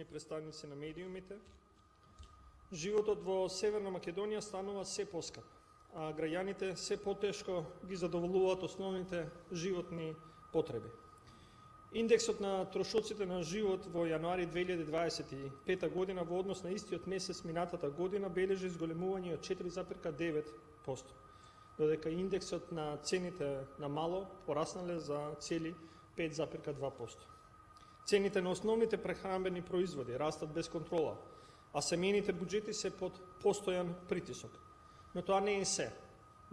представници на медиумите, животот во Северна Македонија станува се поскап, а граѓаните се потешко ги задоволуваат основните животни потреби. Индексот на трошоците на живот во јануари 2025 година во однос на истиот месец минатата година бележи зголемување од 4,9%, додека индексот на цените на мало пораснале за цели 5,2%. Цените на основните прехранбени производи растат без контрола, а семејните буџети се под постојан притисок. Но тоа не е се.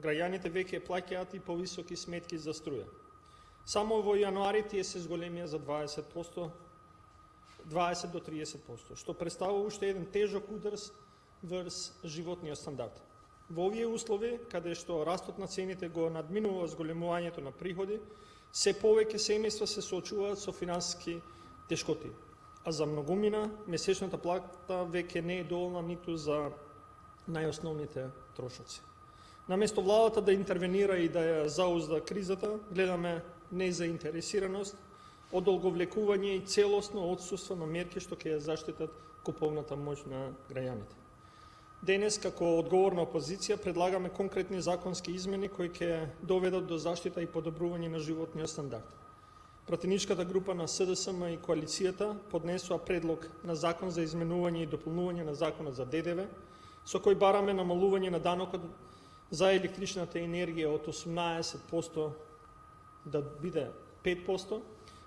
Граѓаните веќе плаќаат и повисоки сметки за струја. Само во јануари тие се зголемија за 20%, 20 до 30%, што представува уште еден тежок удар врз животниот стандард. Во овие услови, каде што растот на цените го надминува зголемувањето на приходи, се повеќе семејства се соочуваат со финансиски тешкоти, а за многумина месечната плата веќе не е доволна ниту за најосновните трошоци. Наместо владата да интервенира и да ја заузда кризата, гледаме незаинтересираност, одолговлекување и целосно отсуство на мерки што ќе ја заштитат куповната моќ на граѓаните. Денес, како одговорна опозиција, предлагаме конкретни законски измени кои ќе доведат до заштита и подобрување на животниот стандард. Пратеничката група на СДСМ и коалицијата поднесува предлог на закон за изменување и дополнување на законот за ДДВ, со кој бараме намалување на данокот за електричната енергија од 18% да биде 5%,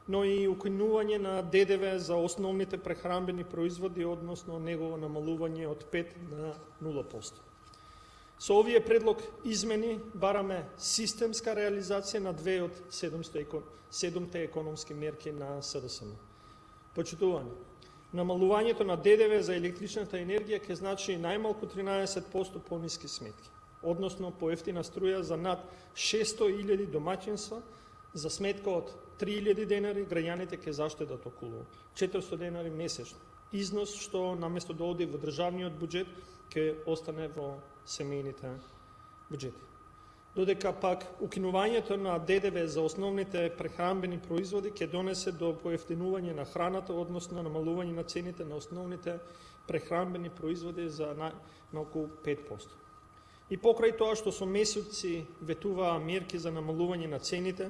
но и укинување на ДДВ за основните прехранбени производи, односно негово намалување од 5 на 0%. Со овие предлог измени бараме системска реализација на две од 7 економски мерки на СДСМ. Почитувани, намалувањето на ДДВ за електричната енергија ќе значи најмалку 13% пониски сметки, односно поевтина струја за над 600.000 домаќинства. За сметка од 3.000 денари граѓаните ќе заштедат околу 400 денари месечно. Износ што наместо да оди во државниот буџет ќе остане во семејните буџети. Додека пак укинувањето на ДДВ за основните прехранбени производи ќе донесе до поевтинување на храната, односно намалување на цените на основните прехранбени производи за на околу 5%. И покрај тоа што со месеци ветуваа мерки за намалување на цените,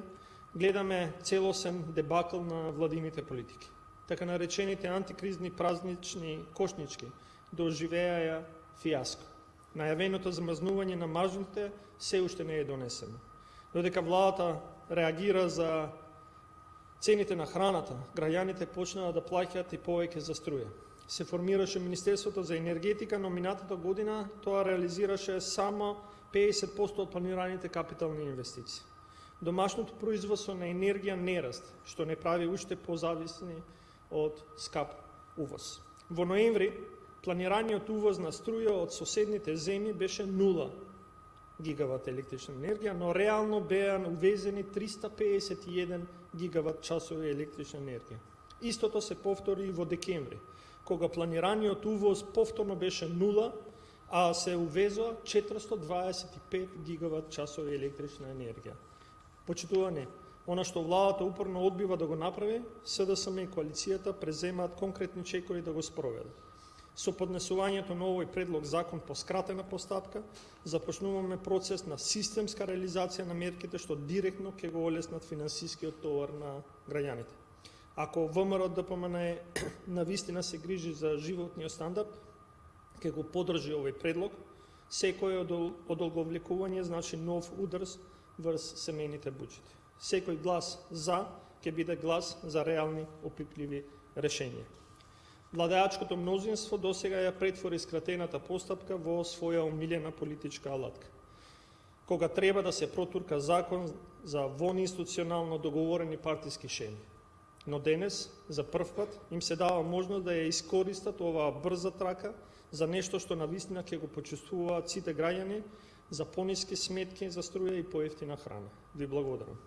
гледаме целосен дебакл на владините политики. Така наречените антикризни празнични кошнички доживеаја фиаско. Најавеното замрзнување на маржите се уште не е донесено. Додека владата реагира за цените на храната, граѓаните почнаа да плаќаат и повеќе за струја. Се формираше Министерството за енергетика, но минатата година тоа реализираше само 50% од планираните капитални инвестиции. Домашното производство на енергија не расте, што не прави уште позависни од скап увоз. Во ноември, планираниот увоз на струја од соседните земји беше 0 гигават електрична енергија, но реално беа увезени 351 гигават часови електрична енергија. Истото се повтори и во декември, кога планираниот увоз повторно беше 0, а се увезоа 425 гигават часови електрична енергија. Почитувани, она што владата упорно одбива да го направи, СДСМ и коалицијата преземаат конкретни чекори да го спроведат. Со поднесувањето на овој предлог закон по скратена постапка, започнуваме процес на системска реализација на мерките што директно ќе го олеснат финансискиот товар на граѓаните. Ако ВМРО ДПМН на вистина се грижи за животниот стандард, ќе го подржи овој предлог. Секој одолговлекување значи нов удар врз семејните буџети. Секој глас за ќе биде глас за реални опипливи решенија. Владеачкото мнозинство досега ја претвори скратената постапка во своја омилена политичка алатка. Кога треба да се протурка закон за вонинституционално договорени партиски шеми. Но денес, за прв пат, им се дава можност да ја искористат оваа брза трака за нешто што навистина ќе го почувствуваат сите граѓани, за пониски сметки за струја и поевтина храна. Ви благодарам.